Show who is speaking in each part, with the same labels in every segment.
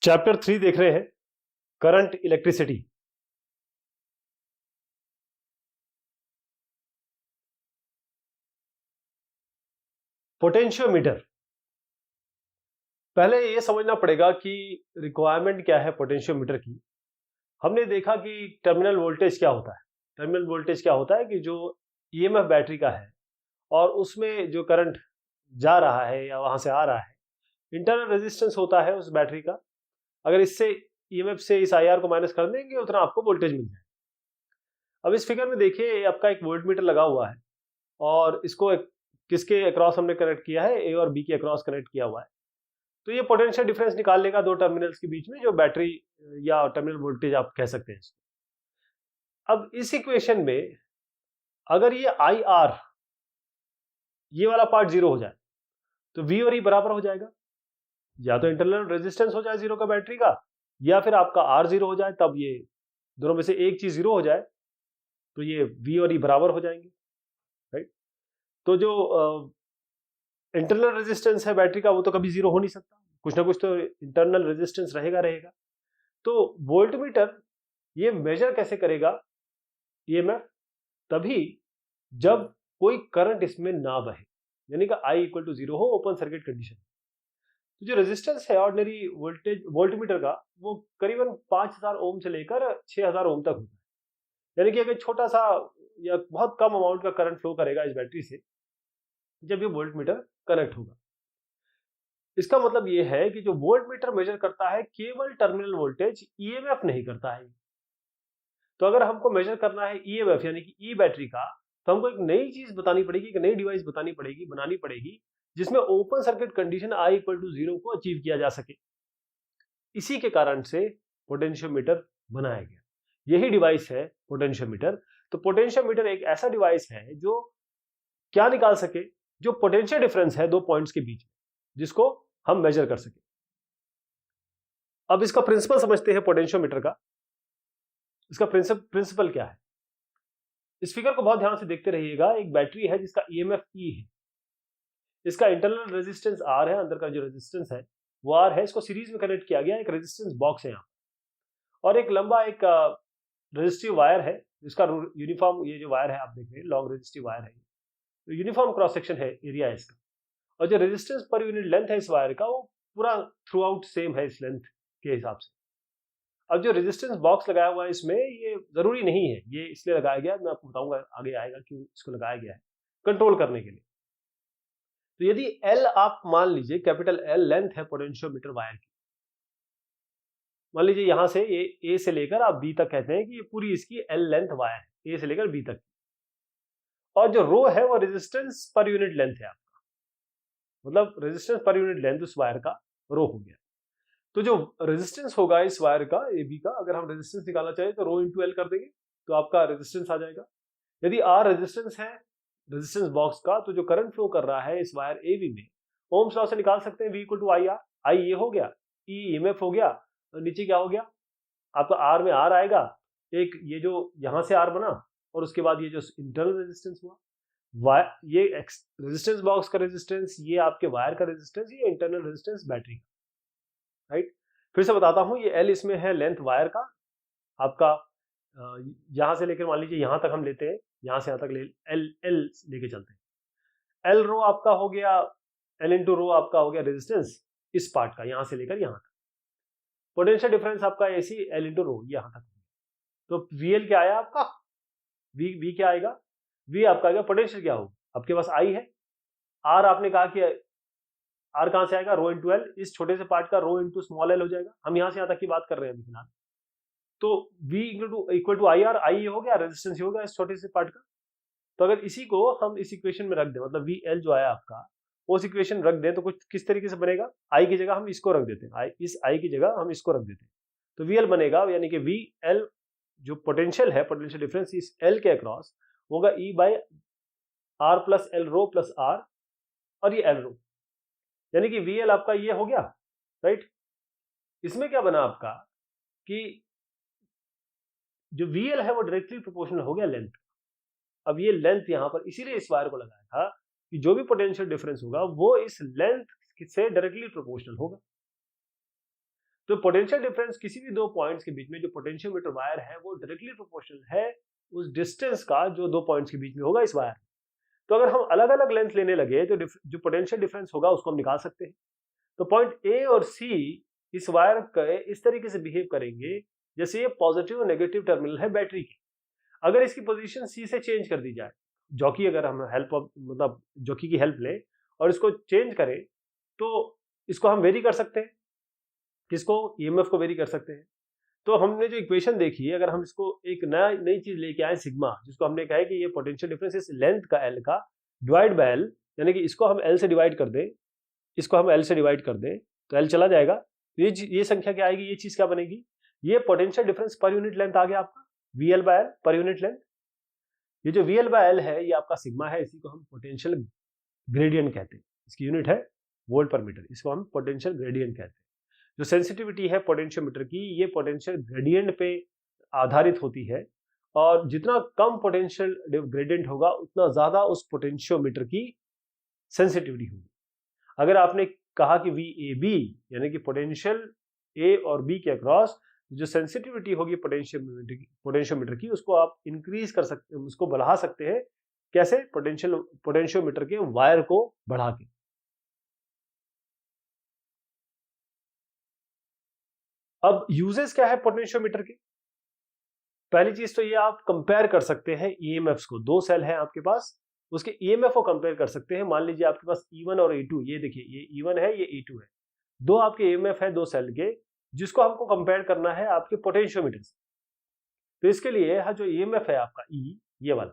Speaker 1: Chapter 3 देख रहे हैं, करंट इलेक्ट्रिसिटी। पोटेंशियोमीटर। पहले ये समझना पड़ेगा कि रिक्वायरमेंट क्या है पोटेंशियोमीटर की। हमने देखा कि टर्मिनल वोल्टेज क्या होता है। टर्मिनल वोल्टेज क्या होता है कि जो ईएमएफ बैटरी का है और उसमें जो करंट जा रहा है या वहां से आ रहा है, इंटरनल रेजिस्टेंस होता है उस बैटरी का। अगर इससे ईएमएफ से इस आईआर को माइनस कर देंगे उतना आपको वोल्टेज मिल जाए। अब इस फिगर में देखिए, आपका एक वोल्ट मीटर लगा हुआ है और इसको किसके अक्रॉस हमने कनेक्ट किया है, ए और बी के अक्रॉस कनेक्ट किया हुआ है। तो ये पोटेंशियल डिफरेंस निकाल लेगा दो टर्मिनल्स के बीच में, जो बैटरी या टर्मिनल वोल्टेज आप कह सकते हैं इसको। अब इस इक्वेशन में अगर ये आई आर, ये वाला पार्ट जीरो हो जाए तो वी और ई बराबर हो जाएगा। या तो इंटरनल रेजिस्टेंस हो जाए जीरो का बैटरी का, या फिर आपका आर जीरो हो जाए, तब ये दोनों में से एक चीज जीरो हो जाए तो ये वी और ई बराबर हो जाएंगे, राइट। तो जो इंटरनल रेजिस्टेंस है बैटरी का वो तो कभी जीरो हो नहीं सकता, कुछ ना कुछ तो इंटरनल रेजिस्टेंस रहेगा। तो वोल्ट मीटर ये मेजर कैसे करेगा ईएमएफ? तभी जब कोई करंट इसमें ना बहे, यानी कि आई इक्वल टू जीरो हो, ओपन सर्किट कंडीशन। तो जो रेजिस्टेंस है ऑर्डिनरी वोल्टेज वोल्ट मीटर का, वो करीबन 5000 ओम से लेकर 6000 ओम तक होता है। यानी कि अगर छोटा सा या बहुत कम अमाउंट का करंट फ्लो करेगा इस बैटरी से जब ये वोल्ट मीटर कनेक्ट होगा। इसका मतलब ये है कि जो वोल्ट मीटर मेजर करता है केवल टर्मिनल वोल्टेज, ईएमएफ नहीं करता है। तो अगर हमको मेजर करना है ईएमएफ यानी कि ई बैटरी का, तो हमको एक नई चीज बतानी पड़ेगी, एक नई डिवाइस बनानी पड़ेगी जिसमें open circuit condition I equal to zero को अचीव किया जा सके। इसी के कारण से पोटेंशियोमीटर बनाया गया। यही डिवाइस है पोटेंशियोमीटर। तो पोटेंशियोमीटर एक ऐसा डिवाइस है जो क्या निकाल सके, जो पोटेंशियल डिफरेंस है दो पॉइंट्स के बीच में, जिसको हम मेजर कर सके। अब इसका प्रिंसिपल समझते हैं पोटेंशियोमीटर का। इसका प्रिंसिपल क्या है? इस फिगर को बहुत ध्यान से देखते रहिएगा। एक बैटरी है जिसका ईएमएफ ई है, इसका इंटरनल रेजिस्टेंस आर है, अंदर का जो रेजिस्टेंस है वो आर है। इसको सीरीज में कनेक्ट किया गया, एक रेजिस्टेंस बॉक्स है यहाँ, और एक लंबा एक रेजिस्टिव वायर है, जिसका यूनिफॉर्म, ये जो वायर है आप देख रहे हैं लॉन्ग रेजिस्टिव वायर है, तो यूनिफॉर्म क्रॉस सेक्शन है एरिया है इसका। और जो रेजिस्टेंस पर यूनिट लेंथ है इस वायर का, वो पूरा थ्रू आउट सेम है इस लेंथ के हिसाब से। अब जो रेजिस्टेंस बॉक्स लगाया हुआ है इसमें, ये जरूरी नहीं है, ये इसलिए लगाया गया, मैं आपको बताऊंगा आगे आएगा क्यों इसको लगाया गया है, कंट्रोल करने के लिए। तो यदि एल आप मान लीजिए, कैपिटल एल लेंथ है पोटेंशियोमीटर वायर की, मान लीजिए यहां से ये ए से लेकर आप बी तक कहते हैं कि ये पूरी इसकी एल लेंथ वायर है, ए से लेकर बी तक। और जो रो है वो रेजिस्टेंस पर यूनिट लेंथ है आपका, मतलब रेजिस्टेंस पर यूनिट लेंथ उस वायर का रो हो गया। तो जो रेजिस्टेंस होगा इस वायर का, ए बी का, अगर हम रेजिस्टेंस निकालना चाहें तो रो इंटू एल कर देंगे तो आपका रेजिस्टेंस आ जाएगा। यदि आर रेजिस्टेंस है रेजिस्टेंस बॉक्स का, तो जो करंट फ्लो कर रहा है इस वायर ए बी में, ओम्स लॉ से निकाल सकते हैं V equal to I R. I ये हो गया, ई ईएमएफ हो गया, और नीचे क्या हो गया आपका, आर में आर आएगा, एक ये जो यहां से आर बना, और उसके बाद ये जो इंटरनल रेजिस्टेंस हुआ, ये रेजिस्टेंस बॉक्स का रेजिस्टेंस, ये आपके वायर का रेजिस्टेंस, ये इंटरनल रेजिस्टेंस बैटरी का, राइट। फिर से बताता हूं, ये एल इसमें है लेंथ वायर का आपका, यहां से लेकर मान लीजिए यहां तक हम लेते हैं, यहां से यहां तक एल एल लेके चलते हैं। एल रो आपका हो गया, एल इंटू रो आपका हो गया रेजिस्टेंस इस पार्ट का, यहां से लेकर यहां तक। पोटेंशियल डिफरेंस आपका एसी एल इंटू रो यहां तक। तो वीएल क्या आया आपका, वी क्या आएगा, वी आपका आएगा पोटेंशियल क्या होगा, आपके पास आई है, आर आपने कहा कि आर कहां से आएगा, रो इंटू एल, इस छोटे से पार्ट का रो इंटू स्मॉल एल हो जाएगा। हम यहां से यहां तक की बात कर रहे हैं अभी फिलहाल। तो V equal to I R, I हो गया, रेजिस्टेंस हो गया इस छोटे से पार्ट का। तो अगर इसी को हम इस इक्वेशन में रख दें, मतलब वी एल जो आया आपका, उस इक्वेशन रख दें, तो कुछ किस तरीके से बनेगा, आई की जगह हम इसको रख देते हैं, इस आई की जगह हम इसको रख देते हैं, तो वी एल बनेगा, यानी कि वी एल जो पोटेंशियल है, पोटेंशियल डिफरेंस इस एल के अक्रॉस होगा E by R plus L rho plus R, और ये एल रो, यानी कि वी एल आपका ये हो गया, राइट। इसमें क्या बना आपका कि जो वी एल है वो डायरेक्टली प्रोपोर्शनल हो गया लेंथ। अब ये लेंथ यहां पर इसीलिए इस वायर को लगाया था कि जो भी पोटेंशियल डिफरेंस होगा वो इस लेंथ से डायरेक्टली प्रोपोर्शनल होगा। तो पोटेंशियल डिफरेंस किसी भी दो पॉइंट्स के बीच में जो पोटेंशियोमीटर वायर है वो डायरेक्टली प्रोपोर्शनल है उस डिस्टेंस का जो दो पॉइंट्स के बीच में होगा इस वायर। तो अगर हम अलग अलग लेंथ लेने लगे तो जो पोटेंशियल डिफरेंस होगा उसको हम निकाल सकते हैं। तो पॉइंट ए और सी इस वायर के इस तरीके से बिहेव करेंगे जैसे ये पॉजिटिव और नेगेटिव टर्मिनल है बैटरी के। अगर इसकी पोजीशन सी से चेंज कर दी जाए, जॉकी अगर हम मतलब जॉकी की हेल्प लें और इसको चेंज करें तो इसको हम वेरी कर सकते हैं। किसको? ईएमएफ को वेरी कर सकते हैं। तो हमने जो इक्वेशन देखी है, अगर हम इसको एक नई चीज लेके आए सिग्मा, जिसको हमने कहा है कि ये पोटेंशियल डिफरेंस इस लेंथ का एल का डिवाइड बाय एल, यानी कि इसको हम एल से डिवाइड कर दें, इसको हम एल से डिवाइड कर दें तो एल चला जाएगा। तो ये संख्या क्या आएगी? ये चीज क्या बनेगी? ये potential difference per unit length आ गया आपका VL by L per unit length. ये जो वीएल बाय एल है ये आपका सिग्मा है, इसी को हम पोटेंशियल ग्रेडियंट कहते हैं। इसकी यूनिट है वोल्ट पर मीटर, इसको हम पोटेंशियल ग्रेडियंट कहते हैं। जो सेंसिटिविटी है पोटेंशियोमीटर की, ये पोटेंशियल ग्रेडियंट पे आधारित होती है और जितना कम पोटेंशियल ग्रेडियंट होगा उतना ज्यादा उस पोटेंशियोमीटर की सेंसिटिविटी होगी। अगर आपने कहा कि VAB यानी कि पोटेंशियल ए और बी के अक्रॉस जो सेंसिटिविटी होगी पोटेंशियोमीटर की उसको आप इंक्रीज कर सकते हैं, उसको बढ़ा सकते हैं। कैसे? पोटेंशियोमीटर के वायर को बढ़ा के। अब यूजेस क्या है पोटेंशियोमीटर के? पहली चीज तो ये आप कंपेयर कर सकते हैं ईएमएफ्स को। दो सेल है आपके पास, उसके ईएमएफ को कंपेयर कर सकते हैं। मान लीजिए आपके पास E1 और E2, ये देखिए ये E1 है ये E2 है, दो आपके ईएमएफ है दो सेल के, जिसको हमको कंपेयर करना है आपके पोटेंशियोमीटर से। तो इसके लिए जो ईएमएफ है आपका E, ये वाला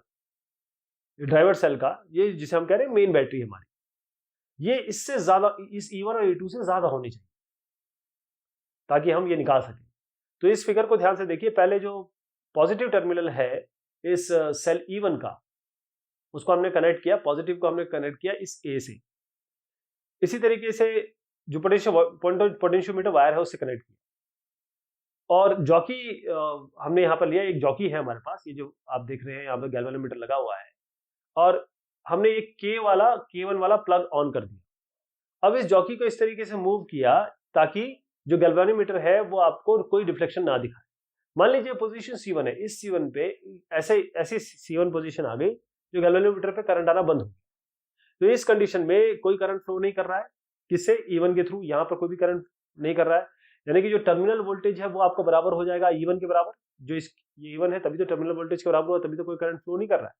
Speaker 1: ड्राइवर सेल का, ये जिसे हम कह रहे हैं मेन बैटरी हमारी, ये इससे ज्यादा, इस E1 और E2 से ज्यादा होनी चाहिए ताकि हम ये निकाल सकें। तो इस फिगर को ध्यान से देखिए। पहले जो पॉजिटिव टर्मिनल है इस सेल E1 का, उसको हमने कनेक्ट किया, पॉजिटिव को हमने कनेक्ट किया इस A से। इसी तरीके से जो पोटेंशियोमीटर वायर है उससे कनेक्ट किया। और जॉकी हमने यहाँ पर लिया, एक जॉकी है हमारे पास, ये जो आप देख रहे हैं यहाँ पर गैल्वेनोमीटर लगा हुआ है, और हमने एक K1 वाला प्लग ऑन कर दिया। अब इस जॉकी को इस तरीके से मूव किया ताकि जो गैल्वेनोमीटर है वो आपको कोई डिफ्लेक्शन ना दिखाए। मान लीजिए पोजीशन C1 है, इस C1 पे ऐसे C1 पोजीशन आ गई जो गैल्वेनोमीटर पे करंट आना बंद हो गया। तो इस कंडीशन में कोई करंट फ्लो नहीं कर रहा है, किससे? E1 के थ्रू। यहाँ पर कोई भी करंट नहीं कर रहा है, यानी कि जो टर्मिनल वोल्टेज है वो आपको बराबर हो जाएगा E1 के बराबर। जो ये E1 है तभी तो टर्मिनल वोल्टेज के बराबर हुआ, तभी तो कोई करंट फ्लो नहीं कर रहा है।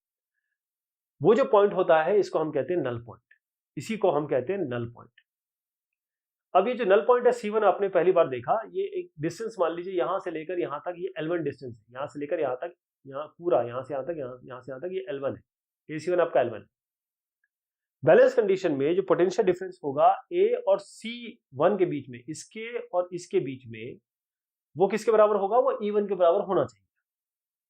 Speaker 1: वो जो पॉइंट होता है इसको हम कहते हैं नल पॉइंट, इसी को हम कहते हैं नल पॉइंट। अब ये जो नल पॉइंट है C1 आपने पहली बार देखा, ये एक डिस्टेंस मान लीजिए यहां से लेकर यहां तक ये L1 डिस्टेंस है, यहां से लेकर यहां तक, यहाँ पूरा यहां से यहां तक, यहां से यहां तक ये L1 है, ये C1 आपका L1 है। बैलेंस कंडीशन में जो पोटेंशियल डिफरेंस होगा A और C1 के बीच में, इसके और इसके बीच में, वो किसके बराबर होगा? वो E1 के बराबर होना चाहिए।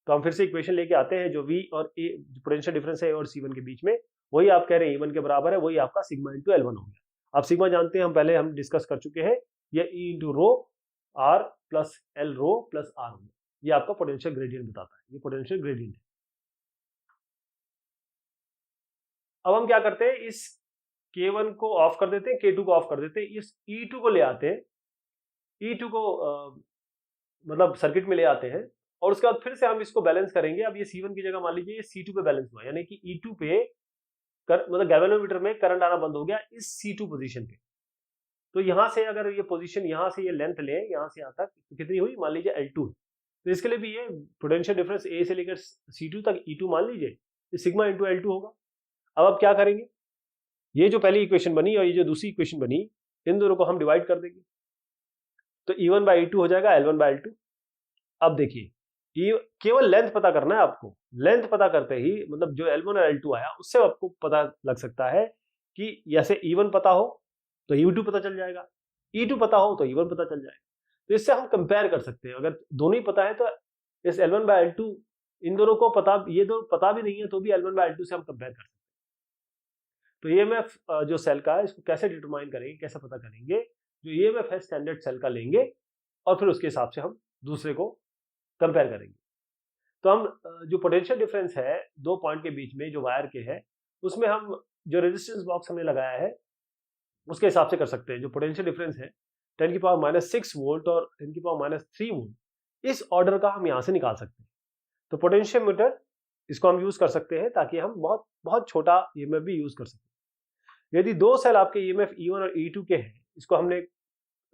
Speaker 1: तो हम फिर से इक्वेशन लेके आते हैं, जो V और A पोटेंशियल डिफरेंस है A और C1 के बीच में, वही आप कह रहे हैं E1 के बराबर है, वही आपका सिग्मा इंटू L1 हो गया। आप सिग्मा जानते हैं, हम पहले डिस्कस कर चुके हैं, ये E into rho R plus L rho plus R हो गया। ये आपका पोटेंशियल ग्रेडियंट बताता है, ये पोटेंशियल ग्रेडियंट है। अब हम क्या करते हैं, इस K1 को ऑफ कर देते हैं, K2 को ऑफ कर देते हैं, इस E2 को ले आते हैं, E2 को मतलब सर्किट में ले आते हैं, और उसके बाद फिर से हम इसको बैलेंस करेंगे। अब ये C1 की जगह मान लीजिए ये C2 पे बैलेंस हुआ, यानी कि E2 पे मतलब गैल्वेनोमीटर में करंट आना बंद हो गया इस C2 पोजीशन पे। तो यहां से अगर ये पोजीशन, यहां से ये लेंथ ले, यहां से यहां तक, तो कितनी हुई? मान लीजिए L2 है। तो इसके लिए भी ये पोटेंशियल डिफरेंस A से लेकर C2 तक E2 मान लीजिए, ये सिग्मा इंटू L2 होगा। अब आप क्या करेंगे, ये जो पहली इक्वेशन बनी और ये जो दूसरी इक्वेशन बनी, इन दोनों को हम डिवाइड कर देंगे, तो E1 बाई E2 हो जाएगा L1 बाई L2। अब देखिए, केवल लेंथ पता करना है आपको। लेंथ पता करते ही मतलब जो L1 और L2 आया उससे आपको पता लग सकता है कि जैसे E1 पता हो तो E2 पता चल जाएगा, E2 पता हो तो E1 पता चल जाएगा। तो इससे हम कंपेयर कर सकते हैं। अगर दोनों ही पता है तो इस L1 बाय L2, इन दोनों को पता, ये दो पता भी नहीं है तो भी L1 बाय L2 से हम कंपेयर कर सकते हैं। तो EMF जो सेल का है इसको कैसे डिटरमाइन करेंगे, कैसे पता करेंगे? जो EMF है स्टैंडर्ड सेल का लेंगे और फिर उसके हिसाब से हम दूसरे को कंपेयर करेंगे। तो हम जो पोटेंशियल डिफरेंस है दो पॉइंट के बीच में जो वायर के है, उसमें हम जो रेजिस्टेंस बॉक्स हमने लगाया है उसके हिसाब से कर सकते हैं। जो पोटेंशियल डिफरेंस है 10⁻⁻6 वोल्ट और 10⁻⁻3 वोल्ट, इस ऑर्डर का हम यहाँ से निकाल सकते हैं। तो पोटेंशियोमीटर इसको हम यूज कर सकते हैं ताकि हम बहुत बहुत छोटा ईएमएफ भी यूज कर सकते हैं। यदि दो सेल आपके ईएमएफ E1 और E2 के हैं, इसको हमने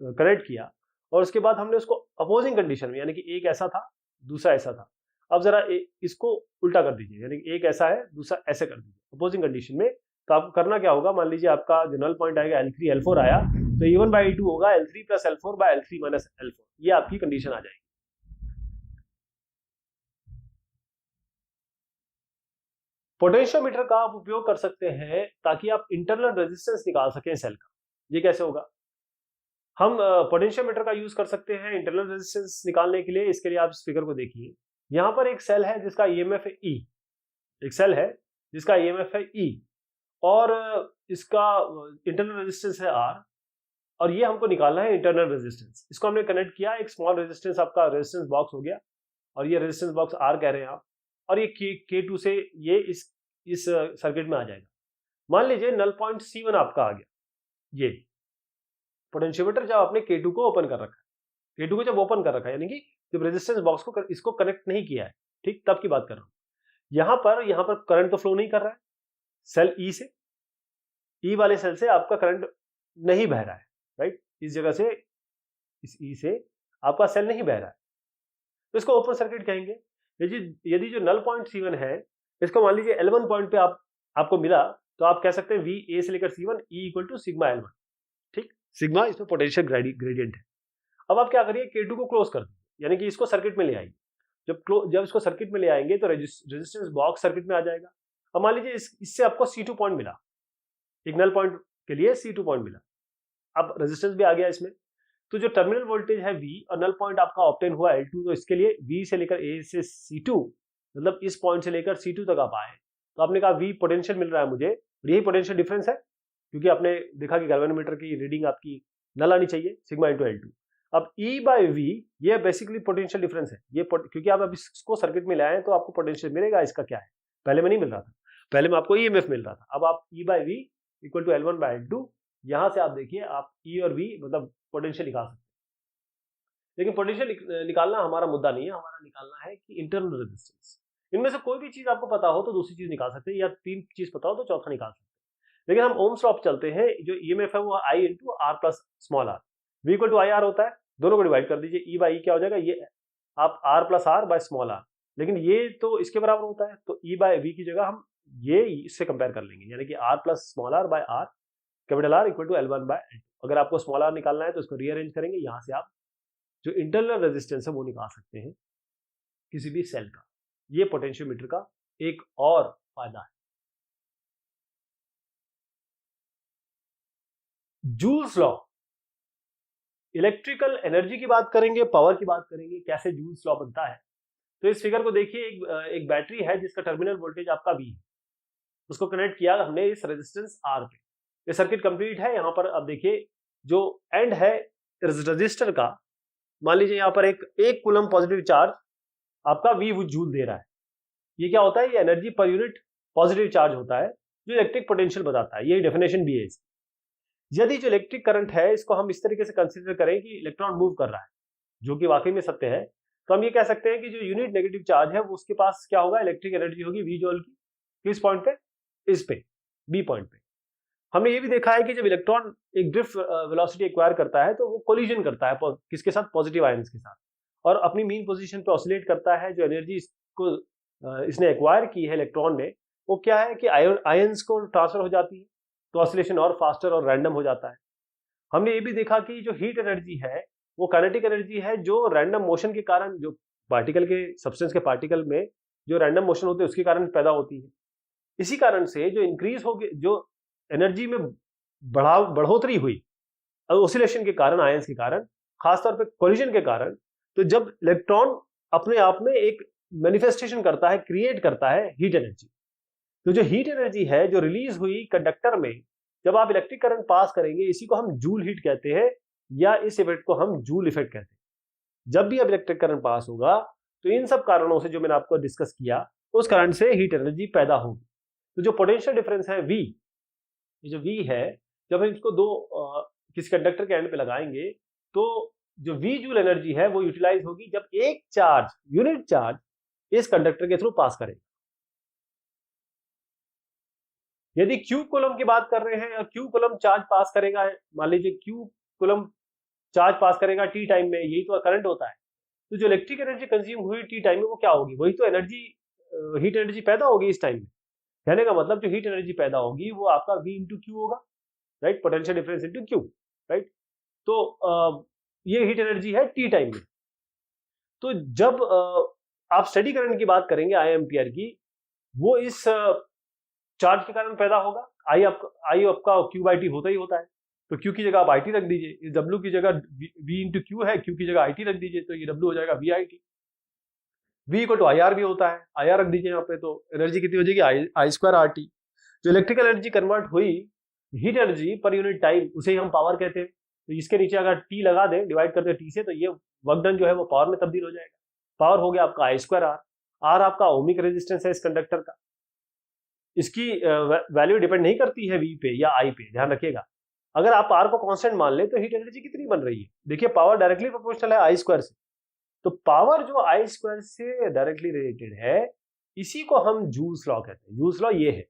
Speaker 1: कनेक्ट किया और उसके बाद हमने उसको अपोजिंग कंडीशन में, यानी कि एक ऐसा था दूसरा ऐसा था, अब जरा इसको उल्टा कर दीजिए, यानी कि एक ऐसा है दूसरा ऐसे कर दीजिए अपोजिंग कंडीशन में। तो आपको करना क्या होगा, मान लीजिए आपका जो नल पॉइंट आएगा L3 L4 आया, तो E1 बाई E2 होगा L3 plus L4 by L3 minus L4, ये आपकी कंडीशन आ जाएगी। पोटेंशियोमीटर का आप उपयोग कर सकते हैं ताकि आप इंटरनल रेजिस्टेंस निकाल सकें सेल का। ये कैसे होगा, हम पोटेंशियोमीटर का यूज कर सकते हैं इंटरनल रेजिस्टेंस निकालने के लिए। इसके लिए आप इस फिगर को देखिए, यहां पर एक सेल है जिसका ईएमएफ है E, एक सेल है जिसका ईएमएफ है E और इसका इंटरनल रेजिस्टेंस है R, और ये हमको निकालना है इंटरनल रेजिस्टेंस। इसको हमने कनेक्ट किया, एक स्मॉल रेजिस्टेंस आपका रेजिस्टेंस बॉक्स हो गया, और ये रेजिस्टेंस बॉक्स R कह रहे हैं आप, और ये K2 से ये इस सर्किट में आ जाएगा। मान लीजिए नल पॉइंट C1 आपका आ गया, ये पोटेंशियोमीटर जब आपने K2 को ओपन कर रखा है, K2 को जब ओपन कर रखा है, यानी कि जब रेजिस्टेंस बॉक्स को इसको कनेक्ट नहीं किया है, ठीक, तब की बात कर रहा हूं। यहां पर करंट तो फ्लो नहीं कर रहा है सेल E से, E वाले सेल से आपका करंट नहीं बह रहा है, राइट, इस जगह से, इस E से आपका सेल नहीं बह रहा है, तो इसको ओपन सर्किट कहेंगे। यदि जो नल पॉइंट C1 है, इसको मान लीजिए L1 पॉइंट पे आपको मिला, तो आप कह सकते हैं VA से लेकर C1 E equal to sigma L1, ठीक, सिग्मा इसमें पोटेंशियल ग्रेडियंट है। अब आप क्या करिए, K2 को क्लोज कर दीजिए, यानी कि इसको सर्किट में ले आइए। जब इसको सर्किट में ले आएंगे तो रेजिस्टेंस बॉक्स सर्किट में आ जाएगा। अब मान लीजिए इससे आपको C2 पॉइंट मिला, एक नल पॉइंट के लिए C2 पॉइंट मिला, अब रेजिस्टेंस भी आ गया इसमें, तो जो टर्मिनल वोल्टेज है V और नल पॉइंट आपका ऑब्टेन हुआ L2, तो इसके लिए V से लेकर A से C2, मतलब इस पॉइंट से लेकर C2 तक आप आए, तो आपने कहा V पोटेंशियल मिल रहा है मुझे, यही पोटेंशियल डिफरेंस है, क्योंकि आपने देखा कि गैल्वेनोमीटर की रीडिंग आपकी नल आनी चाहिए, सिग्मा इंटू L2। अब E बाई V ये बेसिकली पोटेंशियल डिफरेंस है, ये क्योंकि आप अब इसको सर्किट में ले आए तो आपको पोटेंशियल मिलेगा। इसका क्या है, पहले में नहीं मिल रहा था, पहले में आपको ईएमएफ मिल रहा था, अब आप E by V equal to L1 by L2, यहां से आप देखिए आप E और V मतलब पोटेंशियल निकाल सकते हैं। लेकिन पोटेंशियल निकालना हमारा मुद्दा नहीं है, हमारा निकालना है कि इंटरनल रेजिस्टेंस। इनमें से कोई भी चीज आपको पता हो तो दूसरी चीज निकाल सकते हैं, या तीन चीज पता हो तो चौथा निकाल सकते हैं। लेकिन हम ओम्स लॉ चलते हैं, जो ईएमएफ है वो I into R plus small r, V equal to IR होता है, दोनों को डिवाइड कर दीजिए, E बाई E क्या हो जाएगा, ये आप R plus R by small r, लेकिन ये तो इसके बराबर होता है, तो E बाई V की जगह हम ये इससे कंपेयर कर लेंगे, यानी कि R plus small r by R, capital R equal to L1 by L2। अगर आपको स्मॉल r निकालना है तो इसको रीअरेंज करेंगे, यहां से आप जो इंटरनल रेजिस्टेंस है वो निकाल सकते हैं किसी भी सेल का। ये पोटेंशियोमीटर का एक और फायदा है। जूल्स लॉ, इलेक्ट्रिकल एनर्जी की बात करेंगे, पावर की बात करेंगे, कैसे जूल्स लॉ बनता है। तो इस फिगर को देखिए, एक बैटरी है जिसका टर्मिनल वोल्टेज आपका V है, उसको कनेक्ट किया हमने इस रेजिस्टेंस R पे, ये सर्किट कंप्लीट है। यहां पर अब देखिए जो एंड है रेजिस्टर का, मान लीजिए यहां पर एक कूलम पॉजिटिव चार्ज आपका V जूल दे रहा है, ये क्या होता है, ये energy per unit positive charge होता है जो इलेक्ट्रिक पोटेंशियल बताता है, यही डेफिनेशन भी है इसकी। यदि जो इलेक्ट्रिक करंट है इसको हम इस तरीके से कंसीडर करें कि इलेक्ट्रॉन मूव कर रहा है, जो कि वाकई में सत्य है, तो हम ये कह सकते हैं कि जो यूनिट नेगेटिव चार्ज है वो उसके पास क्या होगा, इलेक्ट्रिक एनर्जी होगी V जूल की, किस पॉइंट पे, इस पे, B पॉइंट पे। हमने ये भी देखा है कि जब इलेक्ट्रॉन एक ड्रिफ्ट वेलोसिटी एक्वायर करता है तो वो कोलिजन करता है किसके साथ, पॉजिटिव आयंस के साथ, और अपनी मीन पोजीशन पे ऑसिलेट करता है। जो एनर्जी इसने एक्वायर की है इलेक्ट्रॉन ने, वो क्या है कि आयंस को ट्रांसफर हो जाती है, तो ऑसिलेशन और फास्टर और रैंडम हो जाता है। हमने ये भी देखा कि जो हीट एनर्जी है वो काइनेटिक एनर्जी है, जो रैंडम मोशन के कारण, जो पार्टिकल के, सब्सटेंस के पार्टिकल में जो रैंडम मोशन होते हैं उसके कारण पैदा होती है। इसी कारण से जो इंक्रीज हो गई, जो एनर्जी में बढ़ोतरी हुई ऑसिलेशन के कारण, आयंस के कारण, खासतौर पे कोलिजन के कारण, तो जब इलेक्ट्रॉन अपने आप में एक मैनिफेस्टेशन करता है, क्रिएट करता है हीट एनर्जी, तो जो हीट एनर्जी है जो रिलीज हुई कंडक्टर में, जब आप इलेक्ट्रिक करंट पास करेंगे, इसी को हम जूल हीट कहते हैं, या इस इफेक्ट को हम जूल इफेक्ट कहते हैं। जब भी अब इलेक्ट्रिक करंट पास होगा तो इन सब कारणों से जो मैंने आपको डिस्कस किया, उस करंट से हीट एनर्जी पैदा होगी। तो जो पोटेंशियल डिफरेंस है V, ये जो V है, जब हम इसको किसी कंडक्टर के एंड पे लगाएंगे तो जो V जूल एनर्जी है वो यूटिलाइज होगी जब एक चार्ज, यूनिट चार्ज इस कंडक्टर के थ्रू पास करेगा। यदि Q कूलम की बात कर रहे हैं और Q कूलम चार्ज पास करेगा, मान लीजिए Q कूलम चार्ज पास करेगा T टाइम में, यही तो करंट होता है। तो जो इलेक्ट्रिक एनर्जी कंज्यूम हुई T टाइम में वो क्या होगी, वही तो एनर्जी, हीट एनर्जी पैदा होगी इस टाइम में। कहने का मतलब जो हीट एनर्जी पैदा होगी वो आपका V इंटू क्यू होगा, right, potential difference into Q, right. तो ये हीट एनर्जी है T टाइम में। तो जब आप स्टेडी करंट की बात करेंगे आई एम्पियर की, वो इस चार्ज के कारण पैदा होगा। आई आपका क्यू बाई टी होता ही होता है, तो क्यू की जगह आप आई टी रख दीजिए, इस डब्ल्यू की जगह वी इंटू क्यू है, क्यू की जगह आई टी रख दीजिए, तो ये डब्ल्यू हो जाएगा V I T. V equal to I R भी होता है, आई आर रख दीजिए यहाँ पे, तो एनर्जी कितनी हो जाएगी, आई स्क्वायर आर टी। जो इलेक्ट्रिकल एनर्जी कन्वर्ट हुई हीट एनर्जी पर यूनिट टाइम, उसे ही हम पावर कहते हैं। तो इसके नीचे अगर टी लगा दें, डिवाइड कर दें टी से, तो ये वर्क डन जो है वो पावर में तब्दील हो जाएगा। पावर हो गया आपका आई स्क्वायर आर। आर आपका ओमिक रेजिस्टेंस है इस कंडक्टर का। इसकी वैल्यू डिपेंड नहीं करती है वी पे या आई पे, ध्यान रखिएगा। अगर आप आर को कांस्टेंट मान लें तो हीट एनर्जी कितनी बन रही है, देखिए पावर डायरेक्टली प्रोपोर्शनल है आई स्क्वायर से। तो पावर जो आई स्क्वायर से डायरेक्टली रिलेटेड है, इसी को हम जूल्स लॉ कहते हैं। जूल्स लॉ ये है,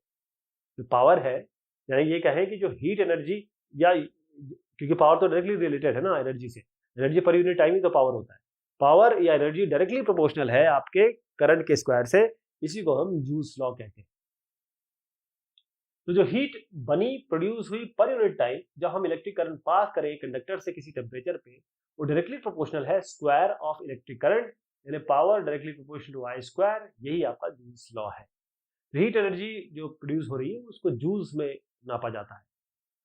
Speaker 1: जो पावर है, यानी ये कहें कि जो हीट एनर्जी, या क्योंकि पावर तो डायरेक्टली रिलेटेड है ना एनर्जी से, एनर्जी पर यूनिट टाइम ही तो पावर होता है। पावर या एनर्जी डायरेक्टली प्रोपोर्शनल है आपके करंट के स्क्वायर से, इसी को हम जूल्स लॉ कहते हैं। तो जो हीट बनी, प्रोड्यूस हुई पर यूनिट टाइम, जब हम इलेक्ट्रिक करंट पास करें कंडक्टर से किसी टेम्परेचर पे, वो डायरेक्टली प्रोपोर्शनल है स्क्वायर ऑफ इलेक्ट्रिक करंट, यानी power directly proportional to I square. यही आपका जूल्स लॉ है। हीट एनर्जी जो प्रोड्यूस हो रही है उसको जूल्स में नापा जाता है।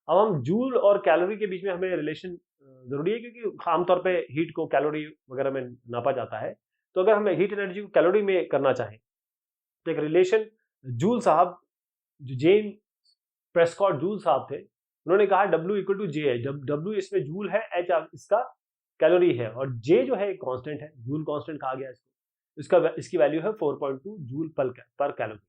Speaker 1: अब हम जूल और कैलोरी के बीच में हमें रिलेशन जरूरी है, क्योंकि आमतौर पे हीट को कैलोरी वगैरह में नापा जाता है। तो अगर हमें हीट एनर्जी को कैलोरी में करना चाहें तो एक रिलेशन, जूल साहब, जो जेन प्रेस्कॉट जूल साहब थे, उन्होंने कहा W इक्वल टू जे है। W इसमें जूल है, H इसका कैलोरी है, और J जो है एक कांस्टेंट है, जूल कांस्टेंट कहा गया इसको। इसकी वैल्यू है 4.2 जूल पर कैलोरी।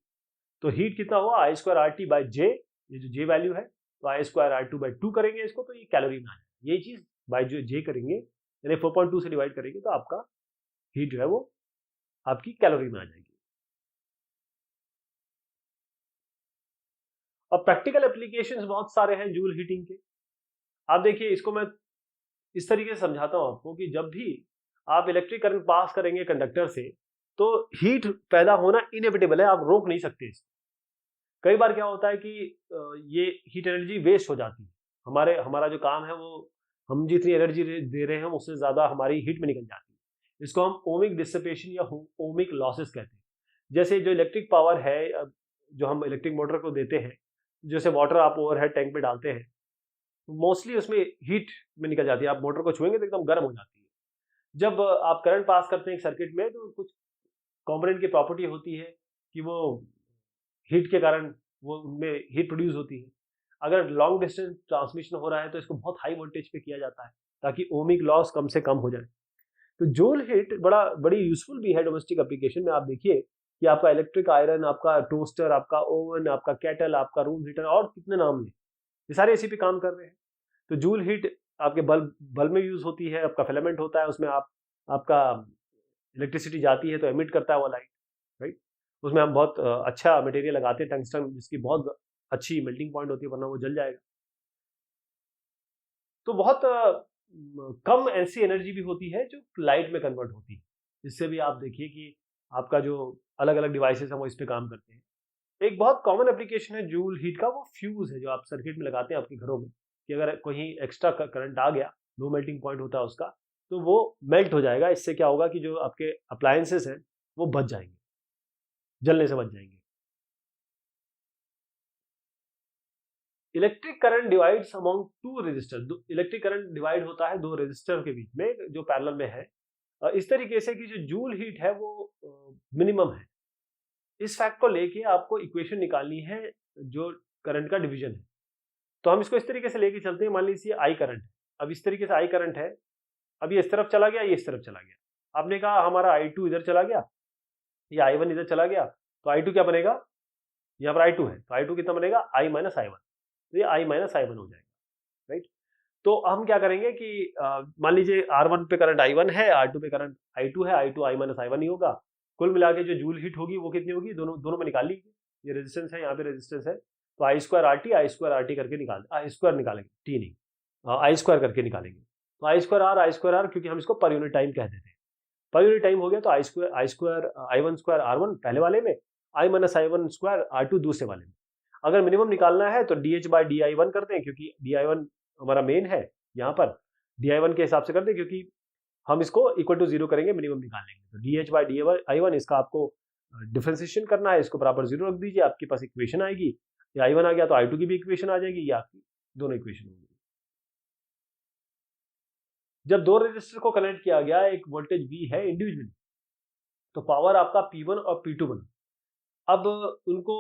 Speaker 1: तो हीट कितना हुआ, I square R T by J, ये जो J वैल्यू है, तो I square R two by two करेंगे इसको, तो ये कैलोरी में आ जाएगा। ये चीज बाई जो J करेंगे, यानी 4.2 से डिवाइड करेंगे, तो आपका हीट जो है वो आपकी कैलोरी में आ जाएगी। अब प्रैक्टिकल एप्लीकेशंस बहुत सारे हैं जूल हीटिंग के। आप देखिए, इसको मैं इस तरीके से समझाता हूं आपको कि जब भी आप इलेक्ट्रिक करंट पास करेंगे कंडक्टर से, तो हीट पैदा होना इनएविटेबल है, आप रोक नहीं सकते इसको। कई बार क्या होता है कि ये हीट एनर्जी वेस्ट हो जाती है, हमारा जो काम है वो, हम जितनी एनर्जी दे रहे हैं उससे ज्यादा हमारी हीट में निकल जाती है। इसको हम ओमिक डिसिपेशन या ओमिक लॉसेस कहते हैं। जैसे जो इलेक्ट्रिक पावर है, जो हम इलेक्ट्रिक मोटर को देते हैं, जैसे वाटर आप ओवरहेड टैंक में डालते हैं, मोस्टली उसमें हीट में निकल जाती है। आप मोटर को छुएंगे तो एकदम गर्म हो जाती है। जब आप करंट पास करते हैं एक सर्किट में, तो कुछ कंपोनेंट की प्रॉपर्टी होती है कि वो हीट के कारण वो उनमें हीट प्रोड्यूस होती है। अगर लॉन्ग डिस्टेंस ट्रांसमिशन हो रहा है तो इसको बहुत हाई वोल्टेज पे किया जाता है, ताकि ओमिक लॉस कम से कम हो जाए। तो जूल हीट बड़ी यूजफुल भी है डोमेस्टिक एप्लीकेशन में। आप देखिए कि आपका इलेक्ट्रिक आयरन, आपका टोस्टर, आपका ओवन, आपका केटल, आपका रूम हीटर, और कितने नाम लें, ये सारे इसी पे काम कर रहे हैं। तो जूल हीट आपके बल्ब में यूज होती है, आपका फिलामेंट होता है, उसमें आपका इलेक्ट्रिसिटी जाती है तो एमिट करता है वो लाइट, राइट। उसमें हम बहुत अच्छा मटेरियल लगाते हैं, टंगस्टन, जिसकी बहुत अच्छी मेल्टिंग पॉइंट होती है, वरना वो जल जाएगा। तो बहुत कम ऐसी एनर्जी भी होती है जो लाइट में कन्वर्ट होती है। इससे भी आप देखिए कि आपका जो अलग अलग डिवाइसेस हैं वो इस पे काम करते हैं। एक बहुत कॉमन एप्लीकेशन है जूल हीट का, वो फ्यूज है, जो आप सर्किट में लगाते हैं आपके घरों में, कि अगर कहीं एक्स्ट्रा करंट आ गया, लो मेल्टिंग पॉइंट होता है उसका, तो वो मेल्ट हो जाएगा। इससे क्या होगा कि जो आपके अप्लायंसेस हैं वो बच जाएंगे, जलने से बच जाएंगे। Electric current divides among two resistor. Electric current divide होता है दो रेजिस्टर के बीच में, जो पैरेलल में है, इस तरीके से कि जो जूल हीट है वो मिनिमम है। इस फैक्ट को लेके आपको इक्वेशन निकालनी है जो करंट का डिवीजन है। तो हम इसको इस तरीके से लेके चलते हैं, मान लीजिए आई करंट है। अब इस तरीके से आई करंट है, अब ये इस तरफ चला गया, ये इस तरफ चला गया। आपने कहा हमारा I2 इधर चला गया, ये I1 इधर चला गया, तो I2 क्या बनेगा, यहाँ पर I2 है, तो I2 कितना बनेगा, I माइनस I1, तो ये I माइनस I1 हो जाएगा, राइट। तो हम क्या करेंगे कि मान लीजिए R1 पे करंट I1 है, R2 पे करंट I2 है, I2 I माइनस I1 ही होगा, कुल मिला के जो जूल हीट होगी वो कितनी होगी, दोनों में निकाल लीजिए। ये रेजिस्टेंस है, यहाँ पे रेजिस्टेंस है, तो I स्क्वायर RT करके आई स्क्वायर निकालेंगे, टी नहीं, आई स्क्वायर करके निकालेंगे। तो आई स्क्वायर आर क्योंकि हम इसको पर यूनिट टाइम कहते थे, पर यूनिट टाइम हो गया तो I1 स्क्वायर R1 पहले वाले में, I minus I1 square R2 दूसरे वाले में। अगर मिनिमम निकालना है तो DH बाई DI1 करते हैं, क्योंकि DI1 हमारा मेन है, यहाँ पर DI1 के हिसाब से करते हैं, क्योंकि हम इसको इक्वल टू 0 करेंगे, मिनिमम निकालेंगे। तो DH बाई DI1 इसका आपको डिफरेंशिएशन करना है, इसको बराबर 0 रख दीजिए, आपके पास इक्वेशन आएगी। या I1 आ गया तो I2 की भी इक्वेशन आ जाएगी, या आपकी दोनों इक्वेशन होंगी। जब दो रेजिस्टर को कनेक्ट किया गया, एक वोल्टेज V है इंडिविजुअली, तो पावर आपका P1 और P2 बना। अब उनको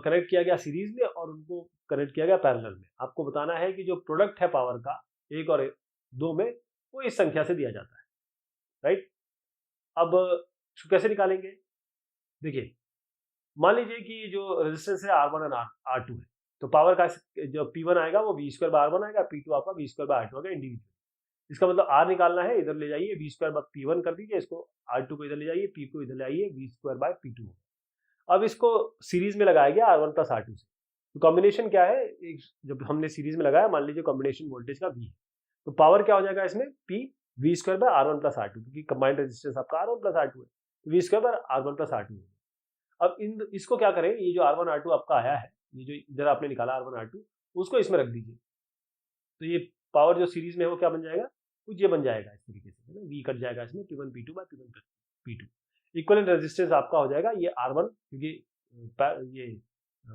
Speaker 1: कनेक्ट किया गया सीरीज में और उनको कनेक्ट किया गया पैरेलल में। आपको बताना है कि जो प्रोडक्ट है पावर का 1 और 2 में, वो इस संख्या से दिया जाता है, राइट। अब कैसे निकालेंगे, देखिए मान लीजिए कि जो रेजिस्टेंस है R1 और R2 है, तो पावर का जो P1 आएगा वो V स्क्वायर बाय R1 आएगा, P2 आपका V स्क्वायर बाय R2 आएगा इंडिविजुअल। इसका मतलब R निकालना है, इधर ले जाइए, V स्क्वायर बाय P1 कर दीजिए, इसको R2 को इधर ले जाइए, P को इधर ले आइए, V स्क्वायर बाय P2। अब इसको सीरीज में लगाया गया R1 प्लस R2 से, तो कॉम्बिनेशन क्या है, जब हमने सीरीज में लगाया, मान लीजिए कॉम्बिनेशन वोल्टेज का V है, तो पावर क्या हो जाएगा इसमें, P V square by R1 plus R2, क्योंकि कंबाइंड रेजिस्टेंस आपका R1 प्लस R2 है, तो V square by R1 plus R2 है। अब इसको क्या करें, ये जो R1 R2 आपका आया है, ये जो इधर आपने निकाला R1 R2, उसको इसमें रख दीजिए, तो ये पावर जो सीरीज में है वो क्या बन जाएगा, कुछ ये बन जाएगा इस तरीके से, है ना, V कट जाएगा इसमें, P1 P2 bye P1 plus P2। Equivalent resistance आपका हो जाएगा ये R1, क्योंकि ये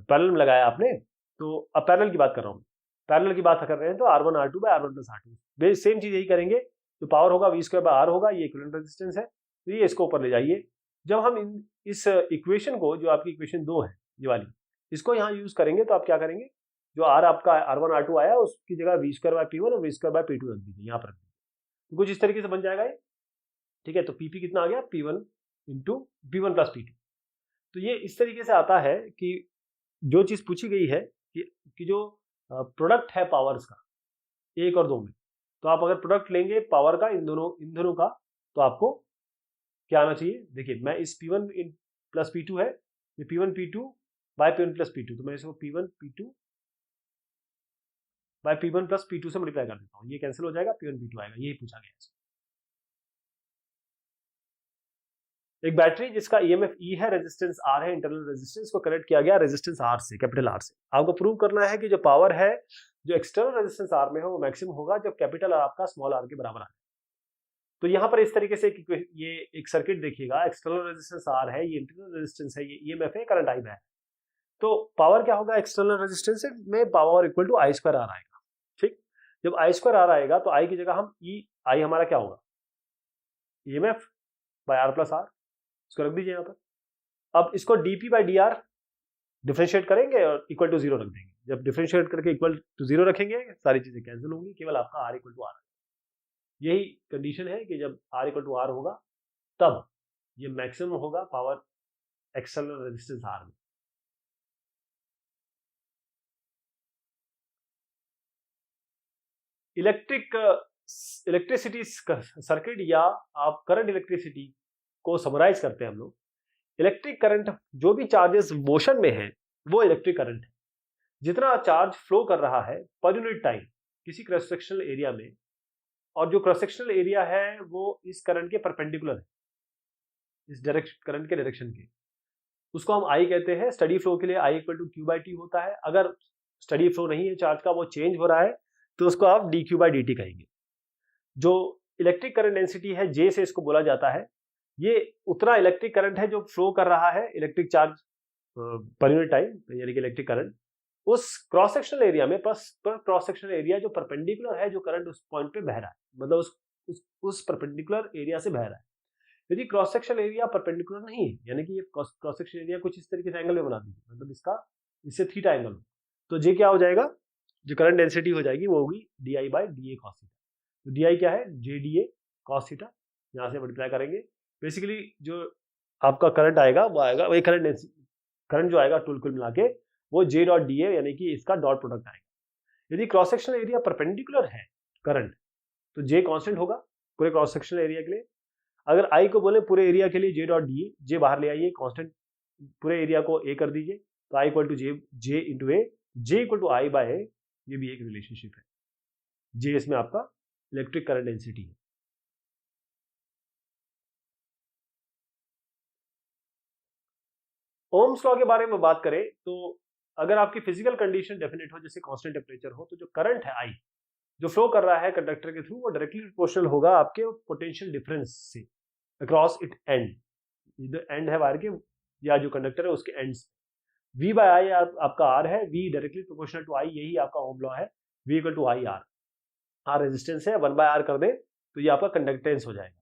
Speaker 1: पैरेलल में लगाया आपने, तो अब पैरेलल की बात कर रहा हूँ, पैरेलल की बात कर रहे हैं, तो R1 R2 bye R1 plus R2, same चीज यही करेंगे। तो पावर होगा V स्क्वायर बाय R होगा, ये इक्विवेलेंट रेजिस्टेंस है, तो ये इसको ऊपर ले जाइए। जब हम इस इक्वेशन को, जो आपकी इक्वेशन 2 है ये वाली, इसको यहाँ यूज करेंगे, तो आप क्या करेंगे, जो R आपका R1 R2 आया उसकी जगह V स्क्वायर बाय P1 और V स्क्वायर बाय P2 रख दीजिए, यहाँ पर रख दीजिए, तो कुछ इस तरीके से बन जाएगा ये, ठीक है। तो PP कितना आ गया, P1 into P1 plus P2। तो ये इस तरीके से आता है कि जो चीज पूछी गई है कि जो प्रोडक्ट है पावर्स का 1 और 2 में, तो आप अगर प्रोडक्ट लेंगे पावर का इन दोनों का, तो आपको क्या आना चाहिए, देखिए मैं इस P1 प्लस P2 है, ये P1 P2 bye P1 plus P2, तो मैं इसको P1 P2 bye P1 plus P2 से मल्टीप्लाई कर देता हूँ, ये कैंसिल हो जाएगा, P1 P2 आएगा, यही पूछा गया है। एक बैटरी जिसका EMF E है, रेजिस्टेंस R है, इंटरनल रेजिस्टेंस को कनेक्ट किया गया रेजिस्टेंस R से, कैपिटल R से। आपको प्रूव करना है कि जो पावर है जो एक्सटर्नल रेजिस्टेंस R में है वो मैक्सिमम होगा जब कैपिटल R आपका स्मॉल r के बराबर आए। तो यहाँ पर इस तरीके से ये एक सर्किट देखिएगा, एक्सटर्नल रेजिस्टेंस R है, ये इंटरनल रेजिस्टेंस है, ये EMF है, करंट I है। तो पावर क्या होगा एक्सटर्नल रेजिस्टेंस में, power equal to I square R आएगा, ठीक। जब I स्क्वायर R आएगा तो I की जगह हम I हमारा क्या होगा, EMF by R plus R, इसको रख दीजिए यहाँ पर। अब इसको dP बाई dr डिफरेंशिएट करेंगे और इक्वल टू 0 रख देंगे। जब डिफरेंशिएट करके इक्वल टू 0 रखेंगे, सारी चीजें कैंसिल होंगी, केवल आपका R इक्वल टू R। यही कंडीशन है कि जब R इक्वल टू R होगा तब ये मैक्सिमम होगा पावर एक्सटर्नल रेजिस्टेंस R में। इलेक्ट्रिसिटी सर्किट या आप करंट इलेक्ट्रिसिटी को समराइज करते हैं हम लोग। इलेक्ट्रिक करंट, जो भी चार्जेस मोशन में है वो इलेक्ट्रिक करंट है। जितना चार्ज फ्लो कर रहा है पर यूनिट टाइम किसी क्रॉस सेक्शनल एरिया में, और जो क्रॉस सेक्शनल एरिया है वो इस करंट के परपेंडिकुलर है, इस करंट के डायरेक्शन के, उसको हम I कहते हैं। स्टडी फ्लो के लिए I equal to Q by T होता है। अगर स्टडी फ्लो नहीं है चार्ज का, वो चेंज हो रहा है, तो उसको आप dQ बाई dt कहेंगे। जो इलेक्ट्रिक करंट डेंसिटी है J से इसको बोला जाता है, ये उतना इलेक्ट्रिक करंट है जो फ्लो कर रहा है इलेक्ट्रिक चार्ज पर यूनिट टाइम, यानी कि इलेक्ट्रिक करंट उस क्रॉस सेक्शनल एरिया में, प्लस क्रॉस सेक्शनल एरिया जो परपेंडिकुलर है, जो करंट उस पॉइंट पे बह रहा है, मतलब उस परपेंडिकुलर एरिया से बह रहा है। यदि क्रॉस सेक्शनल एरिया परपेंडिकुलर नहीं है, यानी कि ये क्रॉस सेक्शनल एरिया कुछ इस तरीके से एंगल में बना दीजिए, मतलब इससे थीटा एंगल हो, तो जे क्या हो जाएगा, जो करंट डेंसिटी हो जाएगी वो होगी D by D A cos theta. तो डी क्या है, जे डी ए कॉस थीटा, यहाँ से मल्टीप्लाई करेंगे। बेसिकली जो आपका करंट आएगा वो आएगा, वही करंट जो आएगा टूल कुल मिला के वो जे डॉट डी ए, यानी कि इसका डॉट प्रोडक्ट आएगा। यदि क्रॉस सेक्शनल एरिया परपेंडिकुलर है करंट, तो जे कांस्टेंट होगा पूरे क्रॉस सेक्शनल एरिया के लिए। अगर आई को बोले पूरे एरिया के लिए जे डॉट डी, जे बाहर ले आइए, कांस्टेंट पूरे एरिया को ए कर दीजिए, तो I equal to J into A, J equal to I by A, ये भी एक रिलेशनशिप है। जे इसमें आपका इलेक्ट्रिक करंट डेंसिटी है। ओम्स लॉ के बारे में बात करें तो अगर आपकी फिजिकल कंडीशन डेफिनेट हो, जैसे कांस्टेंट टेम्परेचर हो, तो जो करंट है आई जो फ्लो कर रहा है कंडक्टर के थ्रू, वो डायरेक्टली प्रोपोर्शनल होगा आपके पोटेंशियल डिफरेंस से अक्रॉस इट एंड, इधर एंड है वायर के या जो कंडक्टर है उसके एंड्स। V बाय आई आपका R है, V directly proportional to I, यही आपका ओम लॉ है। V equal to I R, R resistance है, 1 बाय आर कर दें तो ये आपका कंडक्टेंस हो जाएगा।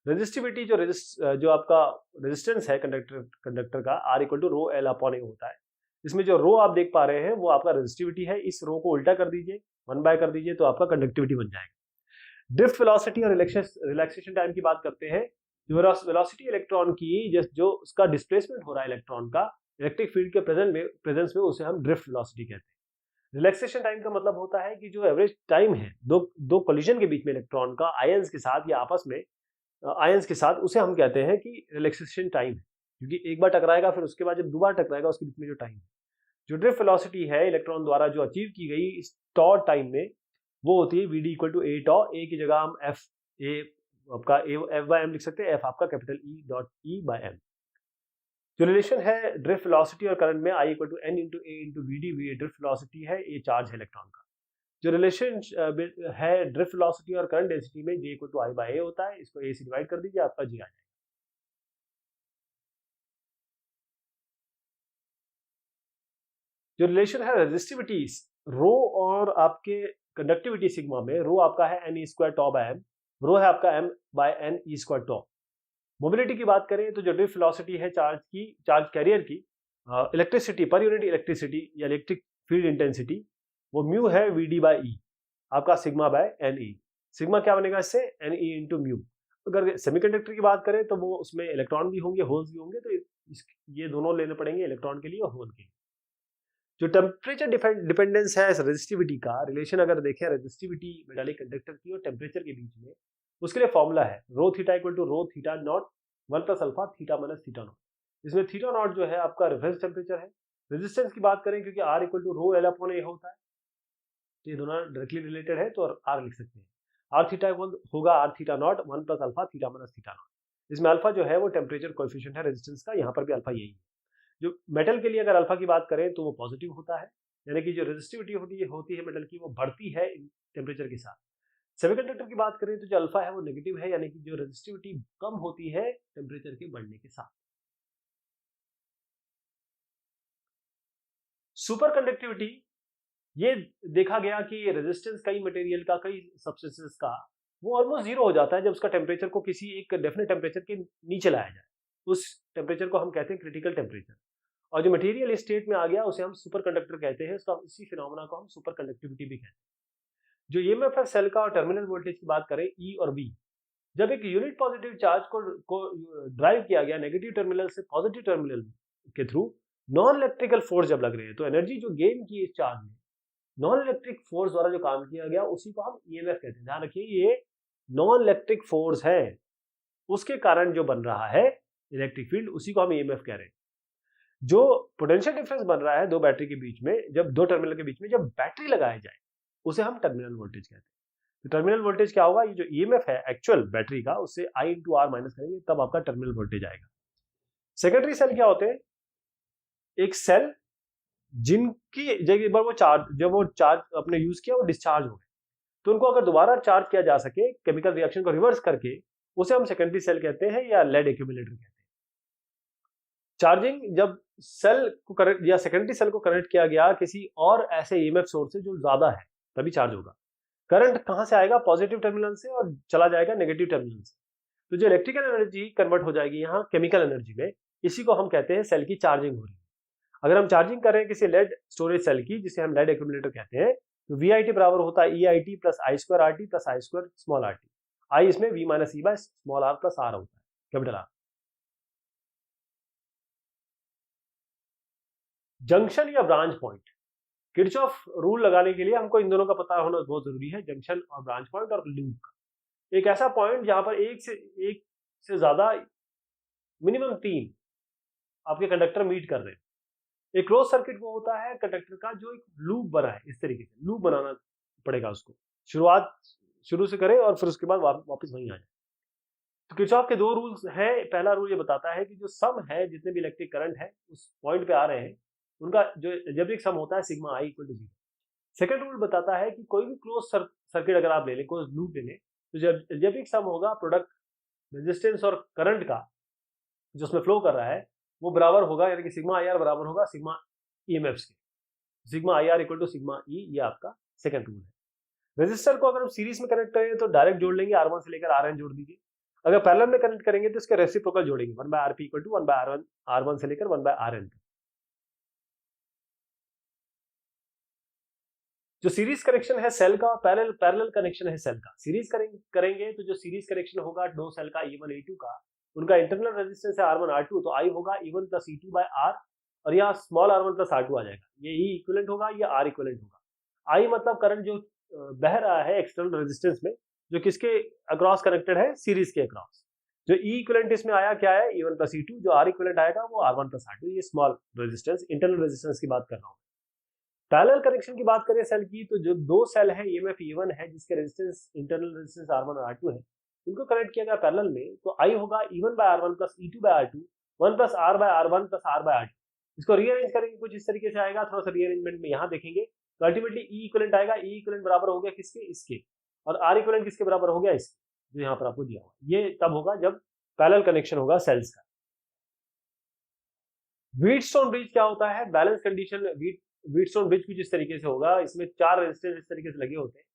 Speaker 1: रेजिस्टिविटी जो आपका रेजिस्टेंस है कंडक्टर का, R equal to rho L upon A होता है। इसमें जो रो आप देख पा रहे हैं वो आपका रेजिस्टिविटी है, इस रो को उल्टा कर दीजिए, 1 बाय कर दीजिए, तो आपका कंडक्टिविटी बन जाएगा। ड्रिफ्ट वेलोसिटी और रिलैक्सेशन टाइम की बात करते हैं। जो वेलोसिटी इलेक्ट्रॉन की, जो उसका डिस्प्लेसमेंट हो रहा है इलेक्ट्रॉन का इलेक्ट्रिक फील्ड के प्रेजेंस में, उसे हम ड्रिफ्ट वेलोसिटी कहते हैं। रिलैक्सेशन टाइम का मतलब होता है कि जो एवरेज टाइम है दो कोलिजन के बीच में इलेक्ट्रॉन का आयंस के साथ या आपस में आयंस के साथ, उसे हम कहते हैं कि रिलैक्सेशन टाइम है, क्योंकि एक बार टकराएगा फिर उसके बाद जब दोबारा टकराएगा उसके बीच में जो टाइम है। जो ड्रिफ्ट वेलोसिटी है इलेक्ट्रॉन द्वारा जो अचीव की गई इस टॉ टाइम में, वो होती है वी डी इक्वल टू ए टॉ। ए की जगह हम एफ आपका एफ बाय एम लिख सकते हैं, एफ आपका capital E dot E by M. जो रिलेशन है ड्रिफ्ट वेलोसिटी और करंट में, I equal to N into A into V D, V drift velocity है, ए चार्ज है इलेक्ट्रॉन का। जो रिलेशन है ड्रिफ्ट वेलोसिटी और करंट डेंसिटी में, J equal to I by A होता है, इसको ए से डिवाइड कर दीजिए, आपका जी आ जाएगा। जो रिलेशन है रेजिस्टिविटी रो और आपके कंडक्टिविटी सिग्मा में, रो आपका है N E square tau by M, rho है आपका M by N E square tau. Mobility की बात करें तो जो ड्रिफ्ट वेलोसिटी है चार्ज कैरियर की, इलेक्ट्रिसिटी पर यूनिट इलेक्ट्रिसिटी या इलेक्ट्रिक फील्ड इंटेंसिटी, वो म्यू है वी डी बाई ई, आपका sigma by N E. Sigma क्या बनेगा इससे, एन ई इंटू म्यू। अगर सेमीकंडक्टर की बात करें तो वो उसमें इलेक्ट्रॉन भी होंगे, होल्स भी होंगे, तो ये दोनों लेने पड़ेंगे, इलेक्ट्रॉन के लिए और होल के लिए। जो टेम्परेचर डिपेंडेंस है रेजिस्टिविटी का, रिलेशन अगर देखें रेजिस्टिविटी मेटालिक कंडक्टर की और टेम्परेचर के बीच में, उसके लिए फॉर्मूला है rho theta equal to rho theta not 1 plus alpha theta minus theta not. इसमें थीटा नॉट जो है आपका रेफरेंस टेम्परेचर है। रेजिस्टेंस की बात करें, क्योंकि R equal to rho L upon A होता है, तो ये दोनों डायरेक्टली रिलेटेड है, तो आर लिख सकते हैं। आर थीटा इक्वल होगा R theta not 1 plus alpha theta minus theta not. इसमें अल्फा जो है वो टेम्परेचर कोएफिशिएंट है रेजिस्टेंस का, यहाँ पर भी अल्फा यही है। जो मेटल के लिए अगर अल्फा की बात करें तो वो पॉजिटिव होता है, यानी कि जो रेजिस्टिविटी होती है मेटल की, वो बढ़ती है टेम्परेचर के साथ। सेमीकंडक्टर की बात करें तो जो अल्फा है वो नेगेटिव है, यानी कि जो रेजिस्टिविटी कम होती है टेम्परेचर के बढ़ने के साथ। सुपर कंडक्टिविटी, ये देखा गया कि रेजिस्टेंस कई मटेरियल का, कई सब्सटेंसेस का, वो ऑलमोस्ट जीरो हो जाता है जब उसका टेम्परेचर को किसी एक डेफिनेट टेम्परेचर के नीचे लाया जाए। उस टेम्परेचर को हम कहते हैं क्रिटिकल टेम्परेचर। और जो मटेरियल स्टेट में आ गया उसे हम सुपर कंडक्टर कहते हैं। उसका इसी फिनोमेना को हम सुपर कंडक्टिविटी भी कहते हैं। जो ईएमएफ है सेल का और टर्मिनल वोल्टेज की बात करें, ई और बी, जब एक यूनिट पॉजिटिव चार्ज को ड्राइव किया गया नेगेटिव टर्मिनल से पॉजिटिव टर्मिनल के थ्रू, नॉन इलेक्ट्रिकल फोर्स जब लग रहे हैं, तो एनर्जी जो गेन की इस चार्ज में नॉन इलेक्ट्रिक फोर्स द्वारा जो काम किया गया उसी को हम ईएमएफ कहते हैं। ध्यान रखिए ये नॉन इलेक्ट्रिक फोर्स है, उसके कारण जो बन रहा है इलेक्ट्रिक फील्ड, उसी को हम ईएमएफ कह रहे हैं। जो पोटेंशियल डिफरेंस बन रहा है दो बैटरी के बीच में, जब दो टर्मिनल के बीच में जब बैटरी लगाई जाए, उसे हम टर्मिनल वोल्टेज कहते हैं। तो टर्मिनल वोल्टेज क्या होगा, ये जो ईएमएफ है एक्चुअल बैटरी का, उससे आई इंटू आर माइनस करेंगे तब आपका टर्मिनल वोल्टेज आएगा। सेकेंडरी सेल क्या होते हैं, एक सेल जिनकी जब वो चार्ज अपने यूज किया वो डिस्चार्ज हो गए, तो उनको अगर दोबारा चार्ज किया जा सके केमिकल रिएक्शन को रिवर्स करके, उसे हम सेकेंडरी सेल कहते हैं या लेड एक्यूमुलेटर कहते हैं। चार्जिंग, जब सेल को कनेक्ट या सेकेंडरी सेल को कनेक्ट किया गया किसी और ऐसे ईएमएफ सोर्स से जो ज्यादा है, तभी चार्ज होगा। करंट कहां से आएगा, पॉजिटिव टर्मिनल से, और चला जाएगा नेगेटिव टर्मिनल से। तो जो इलेक्ट्रिकल एनर्जी कन्वर्ट हो जाएगी यहाँ केमिकल एनर्जी में, इसी को हम कहते हैं सेल की चार्जिंग हो रही है। अगर हम चार्जिंग करें किसी लेड स्टोरेज सेल की, जिसे हम लेड एक्यूमुलेटर कहते हैं, तो वीआईटी बराबर होता है E I T plus I square R T plus I square small R T. I इसमें V minus E by small r plus R होता है, कैपिटल आर। जंक्शन या ब्रांच पॉइंट, किरचॉफ रूल लगाने के लिए हमको इन दोनों का पता होना बहुत जरूरी है, जंक्शन और ब्रांच पॉइंट और लूप का। एक ऐसा पॉइंट जहां पर एक से ज्यादा मिनिमम 3 आपके कंडक्टर मीट कर रहे हैं। एक क्लोज सर्किट वो होता है कंडक्टर का जो एक लूप बना है, इस तरीके से लूप बनाना पड़ेगा उसको, शुरू से करें और फिर उसके बाद वापस वहीं आ जाए। तो किरचॉफ के 2 रूल्स हैं। पहला रूल ये बताता है कि जो सम है, जितने भी इलेक्ट्रिक करंट है उस पॉइंट पे आ रहे हैं, उनका जो अलजेब्रिक सम होता है sigma I equal to 0। Second rule बताता है कि कोई भी क्लोज सर्किट अगर आप ले लें, क्लोज लूप ले लें, तो जब अलजेब्रिक सम होगा प्रोडक्ट रेजिस्टेंस और करंट का जो उसमें फ्लो कर रहा है वो बराबर होगा, यानी कि सिग्मा आई आर बराबर होगा सिग्मा ईएमएफ्स के। Sigma I R equal to sigma E, ये आपका सेकंड रूल है। रेजिस्टर को अगर हम सीरीज में कनेक्ट करें तो डायरेक्ट जोड़ लेंगे, R1 से लेकर Rn जोड़ दीजिए। अगर पैरेलल में कनेक्ट करेंगे तो इसके रेसिप्रोकल जोड़ेंगे, 1/Rp equal to 1/R1, R1 से लेकर 1/Rn। जो सीरीज कनेक्शन है सेल का, पैरेलल कनेक्शन है सेल का। सीरीज करेंगे तो जो सीरीज कनेक्शन होगा दो सेल का E1 E2 का, उनका इंटरनल रेजिस्टेंस है R1 R2, तो I होगा E1 plus E2 bye R, और यहाँ स्मॉल r1 प्लस R2 आ जाएगा। ये E इक्विवेलेंट होगा, ये R इक्विवेलेंट होगा। I मतलब करंट जो बह रहा है एक्सटर्नल रेजिस्टेंस में, जो किसके अक्रॉस कनेक्टेड है, सीरीज के अक्रॉस। जो E इक्विवेलेंट इसमें आया क्या है, E1 प्लस E2, जो R इक्विवेलेंट आएगा वो R1 प्लस R2, ये स्मॉल रेजिस्टेंस, इंटरनल रेजिस्टेंस की बात कर रहा हूँ। पैरेलल कनेक्शन की बात करें सेल की, तो जो 2 सेल है EMF E1 है जिसके रेजिस्टेंस इंटरनल रेजिस्टेंस R1 और R2 है, इनको कनेक्ट किया गया पैरेलल में, तो I होगा E1 by R1 plus E2 by R2, 1 plus R by R1 plus R by R2। इसको रीअरेंज करेंगे कुछ इस तरीके से आएगा, थोड़ा सा रीअरेंजमेंट में यहाँ देखेंगे तो अल्टीमेटली E इक्विवेलेंट आएगा। E इक्विवेलेंट बराबर हो गया किसके, इसके, और R इक्विवेलेंट किसके बराबर हो गया, इसके, जो यहाँ पर आपको दिया हुआ। ये तब होगा जब पैरेलल कनेक्शन होगा सेल्स का। व्हीटस्टोन ब्रिज क्या होता है, बैलेंस कंडीशन। व्हीटस्टोन ब्रिज कुछ इस तरीके से होगा, इसमें 4 रेजिस्टेंस इस तरीके से लगे होते हैं,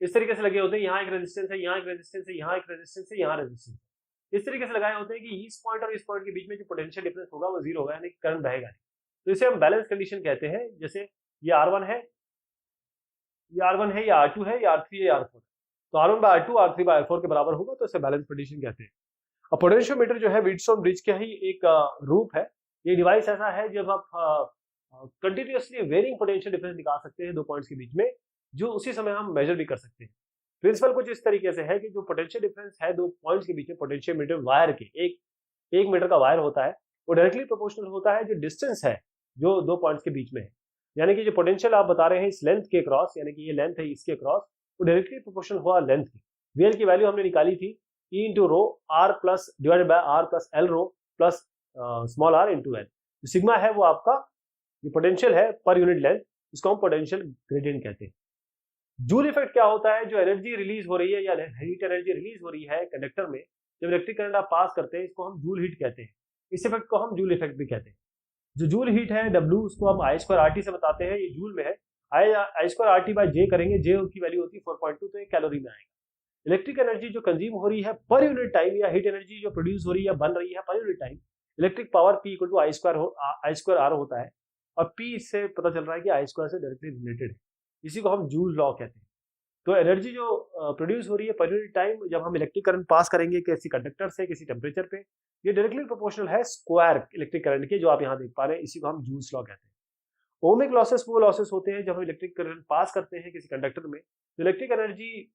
Speaker 1: इस तरीके से लगे होते हैं। यहाँ एक रेजिस्टेंस है, यहाँ एक रेजिस्टेंस है, यहाँ एक रेजिस्टेंस है, यहाँ रेजिस्टेंस है। इस तरीके से लगाए होते हैं कि इस पॉइंट और इस पॉइंट के बीच में जो पोटेंशियल डिफरेंस होगा वो 0 होगा, यानी करंट बहेगा नहीं। तो इसे हम बैलेंस कंडीशन कहते हैं। जैसे ये R1 है, ये R1 है, ये R2 है, ये R3 है, ये R4 है, तो R1 bye R2 R3 bye R4 के बराबर होगा, तो इसे बैलेंस कंडीशन कहते हैं। अब पोटेंशियोमीटर जो है व्हीटस्टोन ब्रिज का ही एक रूप है। ये डिवाइस ऐसा है जब आप कंटिन्यूअसली वेरिंग पोटेंशियल डिफरेंस निकाल सकते हैं 2 पॉइंट्स के बीच में, जो उसी समय हम मेजर भी कर सकते हैं। प्रिंसिपल कुछ इस तरीके से है कि जो पोटेंशियल डिफरेंस है 2 पॉइंट्स के बीच में, पोटेंशियोमीटर वायर के, एक मीटर का वायर होता है, वो डायरेक्टली प्रोपोर्शनल होता है जो डिस्टेंस है जो 2 पॉइंट्स के बीच में है। यानी कि जो पोटेंशियल आप बता रहे हैं इस लेंथ के क्रॉस, यानी कि ये लेंथ है इसके क्रॉस, वो डायरेक्टली प्रोपोर्शनल हुआ लेंथ की। VL की वैल्यू हमने निकाली थी E into rho R plus divided by R plus L rho plus small r into L। Sigma है वो आपका ये पोटेंशियल है पर यूनिट लेंथ, इसको हम पोटेंशियल ग्रेडियंट कहते हैं। जूल इफेक्ट क्या होता है, जो एनर्जी रिलीज हो रही है या हीट एनर्जी रिलीज हो रही है कंडक्टर में जब इलेक्ट्रिक करंट आप पास करते हैं, इसको हम जूल हीट कहते हैं। इस इफेक्ट को हम जूल इफेक्ट भी कहते हैं। जो जूल हीट है W, उसको हम I²RT से बताते हैं, ये जूल में है। I²RT बाय J करेंगे, J की वैल्यू होती है 4.2, तो ये कैलोरी में आएगा। इलेक्ट्रिक एनर्जी जो कंज्यूम हो रही है पर यूनिट टाइम, या हीट एनर्जी जो प्रोड्यूस हो रही है बन रही है पर unit time, electric power P equal to I²R होता है, और P इससे पता चल रहा है कि I² से डायरेक्टली रिलेटेड है। इसी को हम जूल लॉ कहते हैं। तो एनर्जी जो प्रोड्यूस हो रही है पर यूनिट टाइम जब हम इलेक्ट्रिक करंट पास करेंगे किसी कंडक्टर से किसी टेम्परेचर पे, ये डायरेक्टली प्रोपोर्शनल है स्क्वायर इलेक्ट्रिक करंट के, जो आप यहाँ देख पा रहे हैं, इसी को हम जूल्स लॉ कहते हैं। ओमिक लॉसेस वो लॉसेस होते हैं जब हम इलेक्ट्रिक करंट पास करते हैं किसी कंडक्टर में, तो इलेक्ट्रिक एनर्जी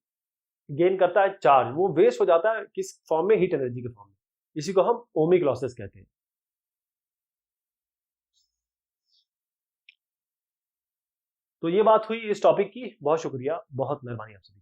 Speaker 1: गेन करता है चार्ज, वो वेस्ट हो जाता है किस फॉर्म में, हीट एनर्जी के फॉर्म में, इसी को हम ओमिक लॉसेस कहते हैं। तो ये बात हुई इस टॉपिक की। बहुत शुक्रिया, बहुत मेहरबानी आप सभी।